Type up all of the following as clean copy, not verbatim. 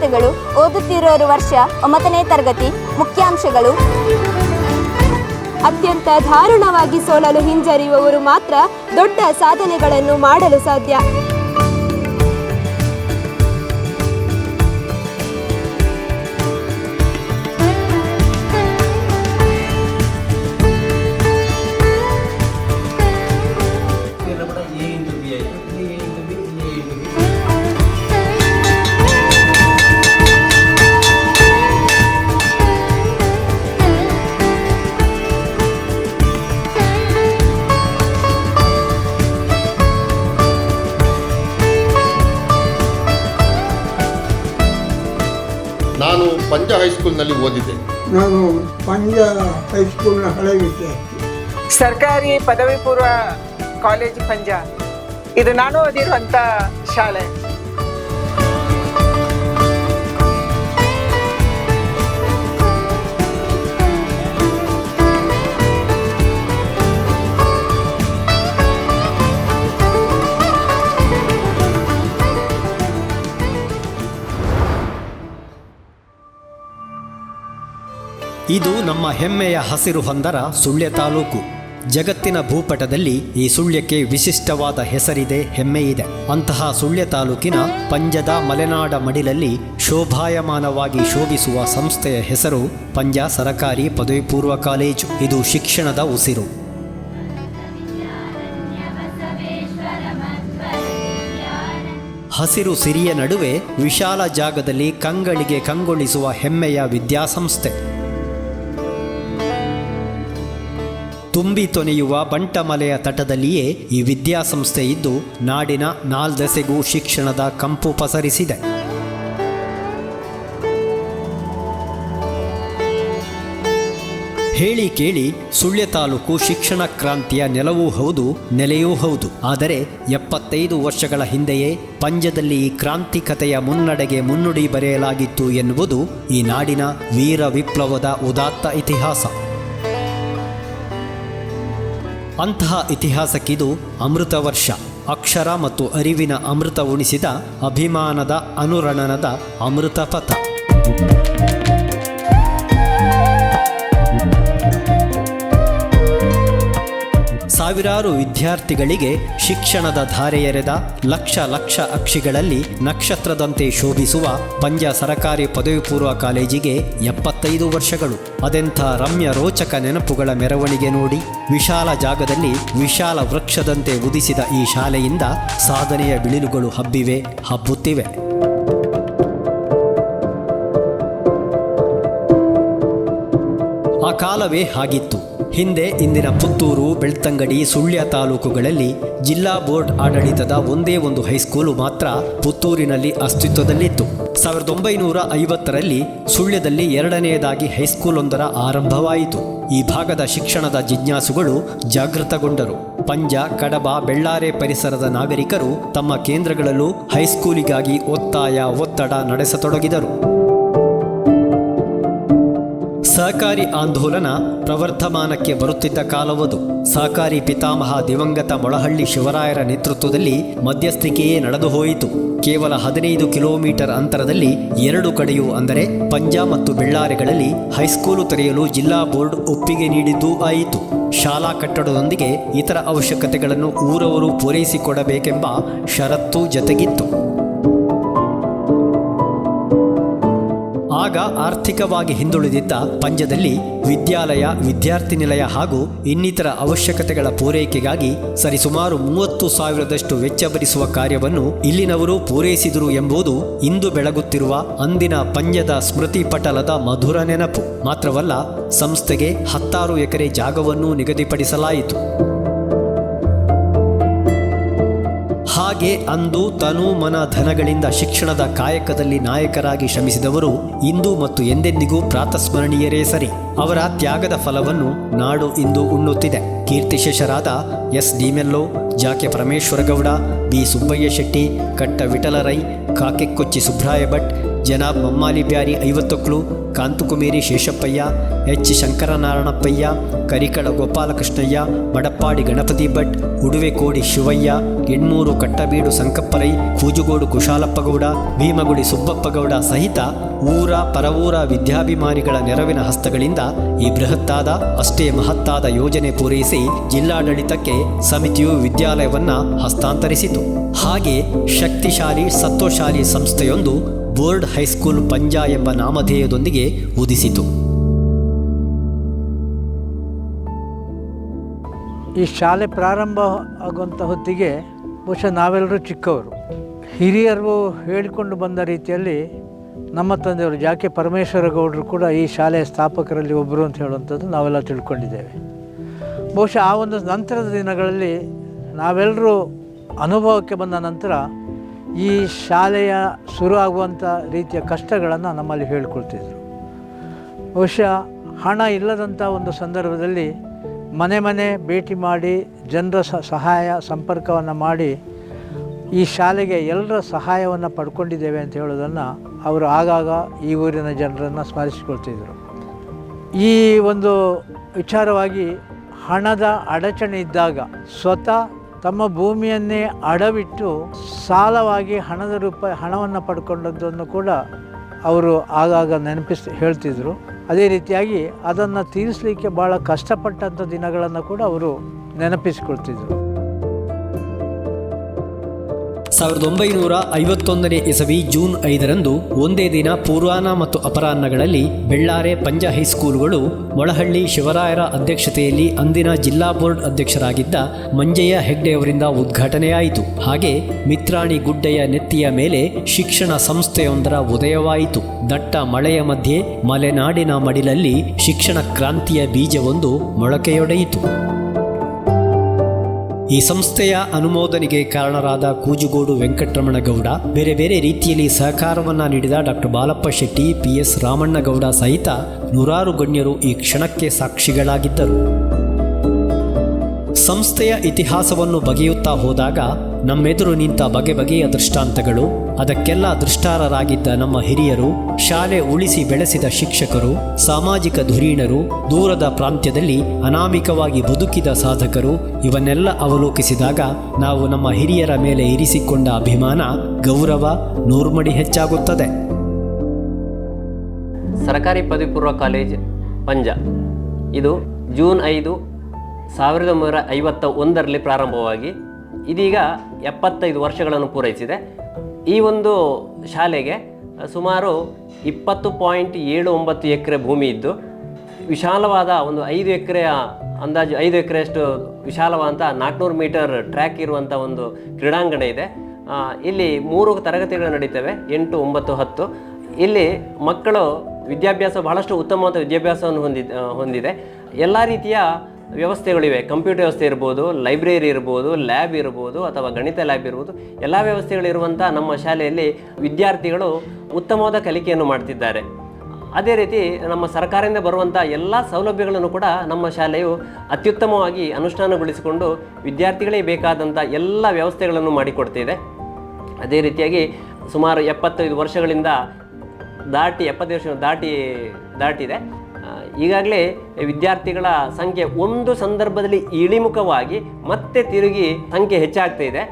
ವಾರ್ತೆಗಳು. ಓದುತ್ತಿರೋರು ವರ್ಷ 9ನೇ ತರಗತಿ. ಮುಖ್ಯಾಂಶಗಳು. ಅತ್ಯಂತ ದಾರುಣವಾಗಿ ಸೋಲಲು ಹಿಂಜರಿಯುವವರು ಮಾತ್ರ ದೊಡ್ಡ ಸಾಧನೆಗಳನ್ನು ಮಾಡಲು ಸಾಧ್ಯ. ನಾನು ಪಂಜ ಹೈಸ್ಕೂಲ್ನಲ್ಲಿ ಓದಿದ್ದೆ. ನಾನು ಪಂಜ ಹೈಸ್ಕೂಲ್ನ ಹಳೆ ವಿದ್ಯಾರ್ಥಿ. ಸರ್ಕಾರಿ ಪದವಿ ಪೂರ್ವ ಕಾಲೇಜು ಪಂಜ, ಇದು ನಾನು ಓದಿರುವಂಥ ಶಾಲೆ. ಇದು ನಮ್ಮ ಹೆಮ್ಮೆಯ ಹಸಿರು ಹೊಂದರ ಸುಳ್ಯ ತಾಲೂಕು. ಜಗತ್ತಿನ ಭೂಪಟದಲ್ಲಿ ಈ ಸುಳ್ಯಕ್ಕೆ ವಿಶಿಷ್ಟವಾದ ಹೆಸರಿದೆ, ಹೆಮ್ಮೆಯಿದೆ. ಅಂತಹ ಸುಳ್ಯ ತಾಲೂಕಿನ ಪಂಜದ ಮಲೆನಾಡ ಮಡಿಲಲ್ಲಿ ಶೋಭಾಯಮಾನವಾಗಿ ಶೋಭಿಸುವ ಸಂಸ್ಥೆಯ ಹೆಸರು ಪಂಜ ಸರಕಾರಿ ಪದವಿ ಪೂರ್ವ ಕಾಲೇಜು. ಇದು ಶಿಕ್ಷಣದ ಉಸಿರು. ಹಸಿರು ಸಿರಿಯ ನಡುವೆ ವಿಶಾಲ ಜಾಗದಲ್ಲಿ ಕಂಗಳಿಗೆ ಕಂಗೊಳಿಸುವ ಹೆಮ್ಮೆಯ ವಿದ್ಯಾಸಂಸ್ಥೆ. ತುಂಬಿ ತೊನೆಯುವ ಬಂಟಮಲೆಯ ತಟದಲ್ಲಿಯೇ ಈ ವಿದ್ಯಾಸಂಸ್ಥೆ ಇದ್ದು ನಾಡಿನ ನಾಲ್ದೆಸೆಗೂ ಶಿಕ್ಷಣದ ಕಂಪು ಪಸರಿಸಿದೆ. ಹೇಳಿ ಕೇಳಿ ಸುಳ್ಯ ತಾಲೂಕು ಶಿಕ್ಷಣ ಕ್ರಾಂತಿಯ ನೆಲವೂ ಹೌದು, ನೆಲೆಯೂ ಹೌದು. ಆದರೆ 75 ವರ್ಷಗಳ ಹಿಂದೆಯೇ ಪಂಜದಲ್ಲಿ ಈ ಕ್ರಾಂತಿಕತೆಯ ಮುನ್ನಡೆಗೆ ಮುನ್ನುಡಿ ಬರೆಯಲಾಗಿತ್ತು ಎನ್ನುವುದು ಈ ನಾಡಿನ ವೀರ ವಿಪ್ಲವದ ಉದಾತ್ತ ಇತಿಹಾಸ. ಅಂತಹ ಇತಿಹಾಸಕ್ಕಿದು ಅಮೃತ ವರ್ಷ. ಅಕ್ಷರ ಮತ್ತು ಅರಿವಿನ ಅಮೃತ ಉಣಿಸಿದ ಅಭಿಮಾನದ ಅನುರಣನದ ಅಮೃತ ಪಥ. ಸಾವಿರಾರು ವಿದ್ಯಾರ್ಥಿಗಳಿಗೆ ಶಿಕ್ಷಣದ ಧಾರೆ ಎರೆದ ಲಕ್ಷ ಲಕ್ಷ ಅಕ್ಷಿಗಳಲ್ಲಿ ನಕ್ಷತ್ರದಂತೆ ಶೋಭಿಸುವ ಪಂಜ ಸರಕಾರಿ ಪದವಿ ಪೂರ್ವ ಕಾಲೇಜಿಗೆ 75 ವರ್ಷಗಳು. ಅದೆಂಥ ರಮ್ಯ ರೋಚಕ ನೆನಪುಗಳ ಮೆರವಣಿಗೆ ನೋಡಿ. ವಿಶಾಲ ಜಾಗದಲ್ಲಿ ವಿಶಾಲ ವೃಕ್ಷದಂತೆ ಉದಿಸಿದ ಈ ಶಾಲೆಯಿಂದ ಸಾಧನೆಯ ಬಿಳಿಲುಗಳು ಹಬ್ಬಿವೆ, ಹಬ್ಬುತ್ತಿವೆ. ಆ ಕಾಲವೇ ಹಾಗಿತ್ತು. ಹಿಂದೆ ಇಂದಿನ ಪುತ್ತೂರು, ಬೆಳ್ತಂಗಡಿ, ಸುಳ್ಯ ತಾಲೂಕುಗಳಲ್ಲಿ ಜಿಲ್ಲಾ ಬೋರ್ಡ್ ಆಡಳಿತದ ಒಂದೇ ಒಂದು ಹೈಸ್ಕೂಲು ಮಾತ್ರ ಪುತ್ತೂರಿನಲ್ಲಿ ಅಸ್ತಿತ್ವದಲ್ಲಿತ್ತು. 1950ರಲ್ಲಿ ಸುಳ್ಯದಲ್ಲಿ ಎರಡನೆಯದಾಗಿ ಹೈಸ್ಕೂಲೊಂದರ ಆರಂಭವಾಯಿತು. ಈ ಭಾಗದ ಶಿಕ್ಷಣದ ಜಿಜ್ಞಾಸುಗಳು ಜಾಗೃತಗೊಂಡರು. ಪಂಜ, ಕಡಬ, ಬೆಳ್ಳಾರೆ ಪರಿಸರದ ನಾಗರಿಕರು ತಮ್ಮ ಕೇಂದ್ರಗಳಲ್ಲೂ ಹೈಸ್ಕೂಲಿಗಾಗಿ ಒತ್ತಡ ನಡೆಸತೊಡಗಿದರು. ಸಹಕಾರಿ ಆಂದೋಲನ ಪ್ರವರ್ಧಮಾನಕ್ಕೆ ಬರುತ್ತಿದ್ದ ಕಾಲವದು. ಸಹಕಾರಿ ಪಿತಾಮಹ ದಿವಂಗತ ಮೊಳಹಳ್ಳಿ ಶಿವರಾಯರ ನೇತೃತ್ವದಲ್ಲಿ ಮಧ್ಯಸ್ಥಿಕೆಯೇ ನಡೆದು ಹೋಯಿತು. ಕೇವಲ 15 ಕಿಲೋಮೀಟರ್ ಅಂತರದಲ್ಲಿ ಎರಡು ಕಡೆಯೂ ಅಂದರೆ ಪಂಜ ಮತ್ತು ಬೆಳ್ಳಾರೆಗಳಲ್ಲಿ ಹೈಸ್ಕೂಲು ತೆರೆಯಲು ಜಿಲ್ಲಾ ಬೋರ್ಡ್ ಒಪ್ಪಿಗೆ ನೀಡಿದ್ದೂ ಆಯಿತು. ಶಾಲಾ ಕಟ್ಟಡದೊಂದಿಗೆ ಇತರ ಅವಶ್ಯಕತೆಗಳನ್ನು ಊರವರು ಪೂರೈಸಿಕೊಡಬೇಕೆಂಬ ಷರತ್ತು ಜತೆಗಿತ್ತು. ಆಗ ಆರ್ಥಿಕವಾಗಿ ಹಿಂದುಳಿದಿದ್ದ ಪಂಜದಲ್ಲಿ ವಿದ್ಯಾಲಯ, ವಿದ್ಯಾರ್ಥಿ ನಿಲಯ ಹಾಗೂ ಇನ್ನಿತರ ಅವಶ್ಯಕತೆಗಳ ಪೂರೈಕೆಗಾಗಿ ಸರಿಸುಮಾರು 30,000ದಷ್ಟು ವೆಚ್ಚ ಭರಿಸುವ ಕಾರ್ಯವನ್ನು ಇಲ್ಲಿನವರು ಪೂರೈಸಿದರು ಎಂಬುದು ಇಂದು ಬೆಳಗುತ್ತಿರುವ ಅಂದಿನ ಪಂಜದ ಸ್ಮೃತಿ ಪಟಲದ ಮಧುರ ನೆನಪು. ಮಾತ್ರವಲ್ಲ, ಸಂಸ್ಥೆಗೆ 16 ಎಕರೆ ಜಾಗವನ್ನು ನಿಗದಿಪಡಿಸಲಾಯಿತು. ಹಾಗೆ ಅಂದು ತನು ಮನ ಧನಗಳಿಂದ ಶಿಕ್ಷಣದ ಕಾಯಕದಲ್ಲಿ ನಾಯಕರಾಗಿ ಶ್ರಮಿಸಿದವರು ಇಂದು ಮತ್ತು ಎಂದೆಂದಿಗೂ ಪ್ರಾತಸ್ಮರಣೀಯರೇ ಸರಿ. ಅವರ ತ್ಯಾಗದ ಫಲವನ್ನು ನಾಡು ಇಂದು ಉಣ್ಣುತ್ತಿದೆ. ಕೀರ್ತಿಶೇಷರಾದ S D Mello, Jake Parameshwara Gowda, B Subbaiah Shetty, Katta Vittala Rai, Kakekochi Subraya Bhat, ಜನಾಬ್ ಮಮ್ಮಾಲಿ ಬ್ಯಾರಿ ಐವತ್ತೊಕ್ಲು, ಕಾಂತುಕುಮೇರಿ ಶೇಷಪ್ಪಯ್ಯ, ಎಚ್ ಶಂಕರನಾರಾಯಣಪ್ಪಯ್ಯ, ಕರಿಕಳ ಗೋಪಾಲಕೃಷ್ಣಯ್ಯ, ಮಡಪ್ಪಾಡಿ ಗಣಪತಿ ಭಟ್, ಉಡುವೆ ಕೋಡಿ ಶಿವಯ್ಯ, ಎಣ್ಮೂರು ಕಟ್ಟಬೀಡು ಸಂಕಪ್ಪರೈ, ಕೂಜುಗೋಡು ಕುಶಾಲಪ್ಪಗೌಡ, ಭೀಮಗುಡಿ ಸುಬ್ಬಪ್ಪಗೌಡ ಸಹಿತ ಊರ ಪರವೂರ ವಿದ್ಯಾಭಿಮಾನಿಗಳ ನೆರವಿನ ಹಸ್ತಗಳಿಂದ ಈ ಬೃಹತ್ತಾದ ಅಷ್ಟೇ ಮಹತ್ತಾದ ಯೋಜನೆ ಪೂರೈಸಿ ಜಿಲ್ಲಾಡಳಿತಕ್ಕೆ ಸಮಿತಿಯು ವಿದ್ಯಾಲಯವನ್ನ ಹಸ್ತಾಂತರಿಸಿತು. ಹಾಗೆ ಶಕ್ತಿಶಾಲಿ ಸತ್ವಶಾಲಿ ಸಂಸ್ಥೆಯೊಂದು ಬೋರ್ಡ್ ಹೈಸ್ಕೂಲ್ ಪಂಜಾ ಎಂಬ ನಾಮಧೇಯದೊಂದಿಗೆ ಉದಿಸಿತು. ಈ ಶಾಲೆ ಪ್ರಾರಂಭ ಆಗುವಂಥ ಹೊತ್ತಿಗೆ ಬಹುಶಃ ನಾವೆಲ್ಲರೂ ಚಿಕ್ಕವರು. ಹಿರಿಯರು ಹೇಳಿಕೊಂಡು ಬಂದ ರೀತಿಯಲ್ಲಿ ನಮ್ಮ ತಂದೆಯವರು ಜಾಕೆ ಪರಮೇಶ್ವರ ಗೌಡರು ಕೂಡ ಈ ಶಾಲೆಯ ಸ್ಥಾಪಕರಲ್ಲಿ ಒಬ್ಬರು ಅಂತ ಹೇಳುವಂಥದ್ದು ನಾವೆಲ್ಲ ತಿಳ್ಕೊಂಡಿದ್ದೇವೆ. ಬಹುಶಃ ಆ ಒಂದು ನಂತರದ ದಿನಗಳಲ್ಲಿ ನಾವೆಲ್ಲರೂ ಅನುಭವಕ್ಕೆ ಬಂದ ನಂತರ ಈ ಶಾಲೆಯ ಶುರು ಆಗುವಂಥ ರೀತಿಯ ಕಷ್ಟಗಳನ್ನು ನಮ್ಮಲ್ಲಿ ಹೇಳ್ಕೊಳ್ತಿದ್ರು. ಬಹುಶಃ ಹಣ ಇಲ್ಲದಂಥ ಒಂದು ಸಂದರ್ಭದಲ್ಲಿ ಮನೆ ಮನೆ ಭೇಟಿ ಮಾಡಿ ಜನರ ಸಹಾಯ ಸಂಪರ್ಕವನ್ನು ಮಾಡಿ ಈ ಶಾಲೆಗೆ ಎಲ್ಲರ ಸಹಾಯವನ್ನು ಪಡ್ಕೊಂಡಿದ್ದೇವೆ ಅಂತ ಹೇಳೋದನ್ನು ಅವರು ಆಗಾಗ ಈ ಊರಿನ ಜನರನ್ನು ಸ್ಮರಿಸಿಕೊಳ್ತಿದ್ದರು. ಈ ಒಂದು ವಿಚಾರವಾಗಿ ಹಣದ ಅಡಚಣೆ ಇದ್ದಾಗ ಸ್ವತಃ ತಮ್ಮ ಭೂಮಿಯನ್ನೇ ಅಡವಿಟ್ಟು ಸಾಲವಾಗಿ ಹಣವನ್ನು ಪಡ್ಕೊಂಡದ್ದನ್ನು ಕೂಡ ಅವರು ಆಗಾಗ ಹೇಳ್ತಿದ್ರು. ಅದೇ ರೀತಿಯಾಗಿ ಅದನ್ನು ತೀರಿಸಲಿಕ್ಕೆ ಭಾಳ ಕಷ್ಟಪಟ್ಟಂಥ ದಿನಗಳನ್ನು ಕೂಡ ಅವರು ನೆನಪಿಸಿಕೊಳ್ತಿದ್ರು. 1951ನೇ ಇಸವಿ ಜೂನ್ 5ರಂದು ಒಂದೇ ದಿನ ಪೂರ್ವಾಹ್ನ ಮತ್ತು ಅಪರಾಹ್ನಗಳಲ್ಲಿ ಬೆಳ್ಳಾರೆ ಪಂಜ ಹೈಸ್ಕೂಲುಗಳು ಮೊಳಹಳ್ಳಿ ಶಿವರಾಯರ ಅಧ್ಯಕ್ಷತೆಯಲ್ಲಿ ಅಂದಿನ ಜಿಲ್ಲಾ ಬೋರ್ಡ್ ಅಧ್ಯಕ್ಷರಾಗಿದ್ದ ಮಂಜಯ್ಯ ಹೆಗ್ಡೆಯವರಿಂದ ಉದ್ಘಾಟನೆಯಾಯಿತು. ಹಾಗೆ ಮಿತ್ರಾಣಿ ಗುಡ್ಡೆಯ ನೆತ್ತಿಯ ಮೇಲೆ ಶಿಕ್ಷಣ ಸಂಸ್ಥೆಯೊಂದರ ಉದಯವಾಯಿತು. ದಟ್ಟ ಮಳೆಯ ಮಧ್ಯೆ ಮಲೆನಾಡಿನ ಮಡಿಲಲ್ಲಿ ಶಿಕ್ಷಣ ಕ್ರಾಂತಿಯ ಬೀಜವೊಂದು ಮೊಳಕೆಯೊಡೆಯಿತು. ಈ ಸಂಸ್ಥೆಯ ಅನುಮೋದನೆಗೆ ಕಾರಣರಾದ ಕೂಜುಗೋಡು ವೆಂಕಟರಮಣಗೌಡ, ಬೇರೆ ಬೇರೆ ರೀತಿಯಲ್ಲಿ ಸಹಕಾರವನ್ನು ನೀಡಿದ ಡಾಕ್ಟರ್ ಬಾಲಪ್ಪ ಶೆಟ್ಟಿ, PS ರಾಮಣ್ಣಗೌಡ ಸಹಿತ ನೂರಾರು ಗಣ್ಯರು ಈ ಕ್ಷಣಕ್ಕೆ ಸಾಕ್ಷಿಗಳಾಗಿದ್ದರು. ಸಂಸ್ಥೆಯ ಇತಿಹಾಸವನ್ನು ಬಗೆಯುತ್ತಾ ಹೋದಾಗ ನಮ್ಮೆದುರು ನಿಂತ ಬಗೆ ಬಗೆಯ ದೃಷ್ಟಾಂತಗಳು, ಅದಕ್ಕೆಲ್ಲ ದೃಷ್ಟಾರರಾಗಿದ್ದ ನಮ್ಮ ಹಿರಿಯರು, ಶಾಲೆ ಉಳಿಸಿ ಬೆಳೆಸಿದ ಶಿಕ್ಷಕರು, ಸಾಮಾಜಿಕ ಧುರೀಣರು, ದೂರದ ಪ್ರಾಂತ್ಯದಲ್ಲಿ ಅನಾಮಿಕವಾಗಿ ಬದುಕಿದ ಸಾಧಕರು, ಇವನ್ನೆಲ್ಲ ಅವಲೋಕಿಸಿದಾಗ ನಾವು ನಮ್ಮ ಹಿರಿಯರ ಮೇಲೆ ಇರಿಸಿಕೊಂಡ ಅಭಿಮಾನ, ಗೌರವ ನೂರ್ಮಡಿ ಹೆಚ್ಚಾಗುತ್ತದೆ. ಸರ್ಕಾರಿ ಪದವಿ ಪೂರ್ವ ಕಾಲೇಜ್ ಪಂಜ ಇದು ಜೂನ್ 5, 1951ರಲ್ಲಿ ಪ್ರಾರಂಭವಾಗಿ ಇದೀಗ 75 ವರ್ಷಗಳನ್ನು ಪೂರೈಸಿದೆ. ಈ ಒಂದು ಶಾಲೆಗೆ ಸುಮಾರು 20.79 ಎಕರೆ ಭೂಮಿ ಇದ್ದು, ವಿಶಾಲವಾದ ಒಂದು 5 ಎಕರೆಯ ಅಂದಾಜು 5 ಎಕರೆಯಷ್ಟು ವಿಶಾಲವಾದಂಥ 400 ಮೀಟರ್ ಟ್ರ್ಯಾಕ್ ಇರುವಂಥ ಒಂದು ಕ್ರೀಡಾಂಗಣ ಇದೆ. ಇಲ್ಲಿ 3 ತರಗತಿಗಳು ನಡೀತವೆ, 8, 9, 10. ಇಲ್ಲಿ ಮಕ್ಕಳು ವಿದ್ಯಾಭ್ಯಾಸ ಬಹಳಷ್ಟು ಉತ್ತಮವಾದ ವಿದ್ಯಾಭ್ಯಾಸವನ್ನು ಹೊಂದಿದೆ. ಎಲ್ಲ ರೀತಿಯ ವ್ಯವಸ್ಥೆಗಳಿವೆ. ಕಂಪ್ಯೂಟರ್ ವ್ಯವಸ್ಥೆ ಇರ್ಬೋದು, ಲೈಬ್ರರಿ ಇರ್ಬೋದು, ಲ್ಯಾಬ್ ಇರ್ಬೋದು, ಅಥವಾ ಗಣಿತ ಲ್ಯಾಬ್ ಇರ್ಬೋದು. ಎಲ್ಲ ವ್ಯವಸ್ಥೆಗಳಿರುವಂಥ ನಮ್ಮ ಶಾಲೆಯಲ್ಲಿ ವಿದ್ಯಾರ್ಥಿಗಳು ಉತ್ತಮವಾದ ಕಲಿಕೆಯನ್ನು ಮಾಡ್ತಿದ್ದಾರೆ. ಅದೇ ರೀತಿ ನಮ್ಮ ಸರ್ಕಾರದಿಂದ ಬರುವಂಥ ಎಲ್ಲ ಸೌಲಭ್ಯಗಳನ್ನು ಕೂಡ ನಮ್ಮ ಶಾಲೆಯು ಅತ್ಯುತ್ತಮವಾಗಿ ಅನುಷ್ಠಾನಗೊಳಿಸಿಕೊಂಡು ವಿದ್ಯಾರ್ಥಿಗಳಿಗೆ ಬೇಕಾದಂಥ ಎಲ್ಲ ವ್ಯವಸ್ಥೆಗಳನ್ನು ಮಾಡಿಕೊಡ್ತಿದೆ. ಅದೇ ರೀತಿಯಾಗಿ ಸುಮಾರು 75 ವರ್ಷಗಳಿಂದ 70 ವರ್ಷ ದಾಟಿದೆ. ಈಗಾಗಲೇ ವಿದ್ಯಾರ್ಥಿಗಳ ಸಂಖ್ಯೆ ಒಂದು ಸಂದರ್ಭದಲ್ಲಿ ಇಳಿಮುಖವಾಗಿ ಮತ್ತೆ ತಿರುಗಿ ಸಂಖ್ಯೆ ಹೆಚ್ಚಾಗ್ತಾ ಇದೆ.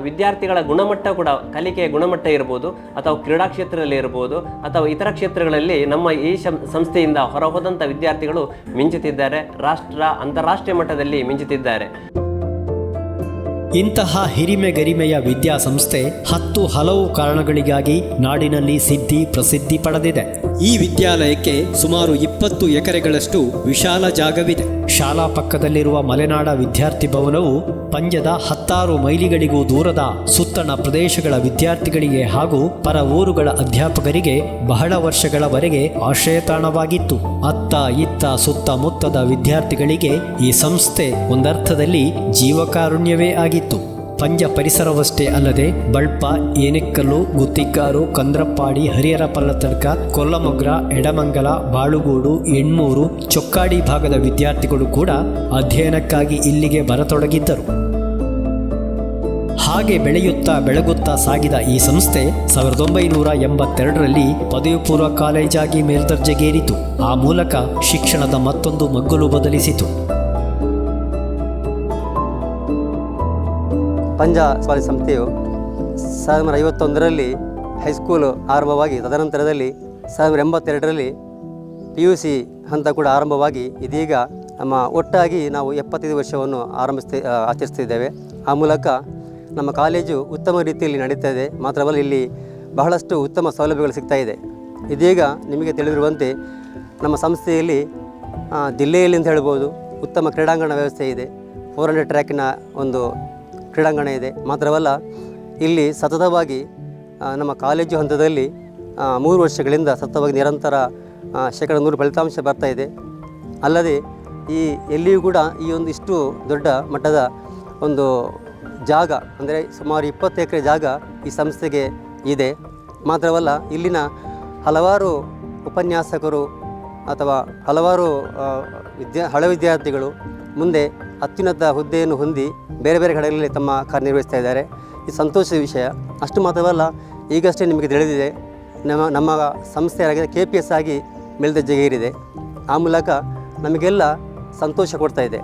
ವಿದ್ಯಾರ್ಥಿಗಳ ಗುಣಮಟ್ಟ ಕೂಡ, ಕಲಿಕೆಯ ಗುಣಮಟ್ಟ ಇರ್ಬೋದು, ಅಥವಾ ಕ್ರೀಡಾ ಕ್ಷೇತ್ರದಲ್ಲಿ ಇರ್ಬೋದು, ಅಥವಾ ಇತರ ಕ್ಷೇತ್ರಗಳಲ್ಲಿ ನಮ್ಮ ಈ ಸಂಸ್ಥೆಯಿಂದ ಹೊರಹೋದಂಥ ವಿದ್ಯಾರ್ಥಿಗಳು ಮಿಂಚುತ್ತಿದ್ದಾರೆ. ಅಂತಾರಾಷ್ಟ್ರೀಯ ಮಟ್ಟದಲ್ಲಿ ಮಿಂಚುತ್ತಿದ್ದಾರೆ. ಇಂತಹ ಹಿರಿಮೆ ಗರಿಮೆಯ ವಿದ್ಯಾಸಂಸ್ಥೆ 10 ಹಲವು ಕಾರಣಗಳಿಗಾಗಿ ನಾಡಿನಲ್ಲಿ ಪ್ರಸಿದ್ಧಿ ಪಡೆದಿದೆ. ಈ ವಿದ್ಯಾಲಯಕ್ಕೆ ಸುಮಾರು 20 ಎಕರೆಗಳಷ್ಟು ವಿಶಾಲ ಜಾಗವಿದೆ. ಶಾಲಾ ಪಕ್ಕದಲ್ಲಿರುವ ಮಲೆನಾಡ ವಿದ್ಯಾರ್ಥಿ ಭವನವು ಪಂಜದ 16 ಮೈಲಿಗಳಿಗೂ ದೂರದ ಸುತ್ತಣ ಪ್ರದೇಶಗಳ ವಿದ್ಯಾರ್ಥಿಗಳಿಗೆ ಹಾಗೂ ಪರ ಊರುಗಳ ಅಧ್ಯಾಪಕರಿಗೆ ಬಹಳ ವರ್ಷಗಳವರೆಗೆ ಆಶ್ರಯ ತಾಣವಾಗಿತ್ತು. ಅತ್ತ ಇತ್ತ ಸುತ್ತಮುತ್ತದ ವಿದ್ಯಾರ್ಥಿಗಳಿಗೆ ಈ ಸಂಸ್ಥೆ ಒಂದರ್ಥದಲ್ಲಿ ಜೀವಕಾರುಣ್ಯವೇ ಆಗಿತ್ತು. ಪಂಜ ಪರಿಸರವಷ್ಟೇ ಅಲ್ಲದೆ ಬಳ್ಪ, ಏನೆಕ್ಕಲ್ಲು, ಗುತ್ತಿಕಾರು, ಕಂದ್ರಪ್ಪಾಡಿ, ಹರಿಹರ ಪಲ್ಲತಡ್ಕ, ಕೊಲ್ಲಮೊಗ್ರ, ಎಡಮಂಗಲ, ಬಾಳುಗೋಡು, ಎಣ್ಮೂರು, ಚೊಕ್ಕಾಡಿ ಭಾಗದ ವಿದ್ಯಾರ್ಥಿಗಳು ಕೂಡ ಅಧ್ಯಯನಕ್ಕಾಗಿ ಇಲ್ಲಿಗೆ ಬರತೊಡಗಿದ್ದರು. ಹಾಗೆ ಬೆಳೆಯುತ್ತಾ ಬೆಳಗುತ್ತಾ ಸಾಗಿದ ಈ ಸಂಸ್ಥೆ 1982ರಲ್ಲಿ ಪದವಿ ಪೂರ್ವ ಕಾಲೇಜಾಗಿ ಮೇಲ್ದರ್ಜೆಗೇರಿತು. ಆ ಮೂಲಕ ಶಿಕ್ಷಣದ ಮತ್ತೊಂದು ಮಗ್ಗುಲು ಬದಲಿಸಿತು. ಪಂಜಾ ಕಾಲೇಜ್ ಸಂಸ್ಥೆಯು 1951ರಲ್ಲಿ ಹೈಸ್ಕೂಲು ಆರಂಭವಾಗಿ, ತದನಂತರದಲ್ಲಿ 1982ರಲ್ಲಿ PUC ಹಂತ ಕೂಡ ಆರಂಭವಾಗಿ, ಇದೀಗ ನಮ್ಮ ಒಟ್ಟಾಗಿ ನಾವು 75 ವರ್ಷವನ್ನು ಆಚರಿಸ್ತಿದ್ದೇವೆ. ಆ ಮೂಲಕ ನಮ್ಮ ಕಾಲೇಜು ಉತ್ತಮ ರೀತಿಯಲ್ಲಿ ನಡೀತಾ ಇದೆ. ಮಾತ್ರವಲ್ಲ, ಇಲ್ಲಿ ಬಹಳಷ್ಟು ಉತ್ತಮ ಸೌಲಭ್ಯಗಳು ಸಿಗ್ತಾ ಇದೆ. ಇದೀಗ ನಿಮಗೆ ತಿಳಿದಿರುವಂತೆ ನಮ್ಮ ಸಂಸ್ಥೆಯಲ್ಲಿ ಜಿಲ್ಲೆಯಲ್ಲಿ ಅಂತ ಹೇಳ್ಬೋದು ಉತ್ತಮ ಕ್ರೀಡಾಂಗಣ ವ್ಯವಸ್ಥೆ ಇದೆ. 400 ಟ್ರ್ಯಾಕಿನ ಒಂದು ಕ್ರೀಡಾಂಗಣ ಇದೆ. ಮಾತ್ರವಲ್ಲ, ಇಲ್ಲಿ ಸತತವಾಗಿ ನಮ್ಮ ಕಾಲೇಜು ಹಂತದಲ್ಲಿ 3 ವರ್ಷಗಳಿಂದ ಸತತವಾಗಿ ನಿರಂತರ 100% ಫಲಿತಾಂಶ ಬರ್ತಾ ಇದೆ. ಅಲ್ಲದೆ ಎಲ್ಲಿಯೂ ಕೂಡ ಈ ಒಂದು ಇಷ್ಟು ದೊಡ್ಡ ಮಟ್ಟದ ಒಂದು ಜಾಗ, ಅಂದರೆ ಸುಮಾರು 20 ಎಕರೆ ಜಾಗ ಈ ಸಂಸ್ಥೆಗೆ ಇದೆ. ಮಾತ್ರವಲ್ಲ, ಇಲ್ಲಿನ ಹಲವಾರು ಉಪನ್ಯಾಸಕರು ಅಥವಾ ಹಲವಾರು ಹಳೆ ವಿದ್ಯಾರ್ಥಿಗಳು ಮುಂದೆ ಅತ್ಯುನ್ನತ ಹುದ್ದೆಯನ್ನು ಹೊಂದಿ ಬೇರೆ ಬೇರೆ ಕಡೆಗಳಲ್ಲಿ ತಮ್ಮ ಕಾರ್ಯನಿರ್ವಹಿಸ್ತಾ ಇದ್ದಾರೆ. ಇದು ಸಂತೋಷದ ವಿಷಯ. ಅಷ್ಟು ಮಾತ್ರವಲ್ಲ, ಈಗಷ್ಟೇ ನಿಮಗೆ ತಿಳಿದಿದೆ, ನಮ್ಮ ಸಂಸ್ಥೆಯಾಗಿದೆ KPS ಆಗಿ ಮೇಲ್ದರ್ಜೆಗೇರಿದೆ. ಆ ಮೂಲಕ ನಮಗೆಲ್ಲ ಸಂತೋಷ ಕೊಡ್ತಾ ಇದೆ.